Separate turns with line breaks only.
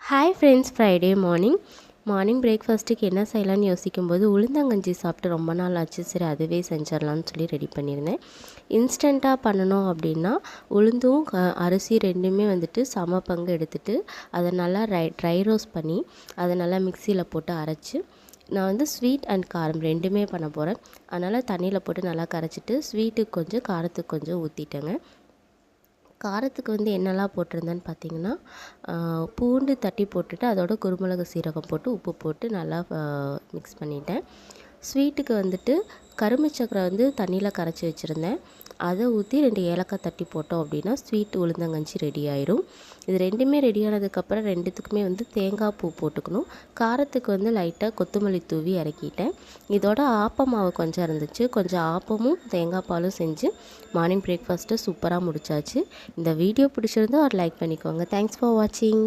Hi friends, Friday morning பிரேக்ஃபாஸ்ட்டுக்கு என்ன செய்யலான்னு யோசிக்கும்போது உளுந்தங்கஞ்சி சாப்பிட்டு ரொம்ப நாள் ஆச்சு. சரி அதுவே செஞ்சிடலான்னு சொல்லி ரெடி பண்ணியிருந்தேன். இன்ஸ்டண்ட்டாக பண்ணணும் அப்படின்னா உளுந்தும் அரிசி ரெண்டுமே வந்துட்டு சம பங்கு எடுத்துகிட்டு அதை நல்லா ட்ரை ரோஸ்ட் பண்ணி அதை நல்லா மிக்சியில் போட்டு அரைச்சி நான் வந்து ஸ்வீட் அண்ட் காரம் ரெண்டுமே பண்ண போகிறேன். அதனால் தண்ணியில் போட்டு நல்லா கரைச்சிட்டு ஸ்வீட்டுக்கு கொஞ்சம் காரத்துக்கு கொஞ்சம் ஊற்றிட்டேங்க. காரத்துக்கு வந்து என்னெல்லாம் போட்டிருந்தேன்னு பார்த்தீங்கன்னா, பூண்டு தட்டி போட்டுட்டு அதோட குருமிளகு சீரகம் போட்டு உப்பு போட்டு நல்லா மிக்ஸ் பண்ணிட்டேன். ஸ்வீட்டுக்கு வந்துட்டு கரும்பு சக்கரை வந்து தண்ணியில் கரைச்சி வச்சுருந்தேன். அதை ஊற்றி 2 ஏலக்காய் தட்டி போட்டோம் அப்படின்னா ஸ்வீட் உளுந்தங்கஞ்சி ரெடி ஆயிரும். இது ரெண்டுமே ரெடி ஆனதுக்கப்புறம் ரெண்டுத்துக்குமே வந்து தேங்காய் பூ போட்டுக்கணும். காரத்துக்கு வந்து லைட்டாக கொத்தமல்லி தூவி இறக்கிட்டேன். இதோட ஆப்ப மாவு கொஞ்சம் இருந்துச்சு. கொஞ்சம் ஆப்பமும் தேங்காய் பாலும் செஞ்சு மார்னிங் பிரேக்ஃபாஸ்ட்டை சூப்பராக முடிச்சாச்சு. இந்த வீடியோ பிடிச்சிருந்தா ஒரு லைக் பண்ணிக்கோங்க. தேங்க்ஸ் ஃபார் வாட்சிங்.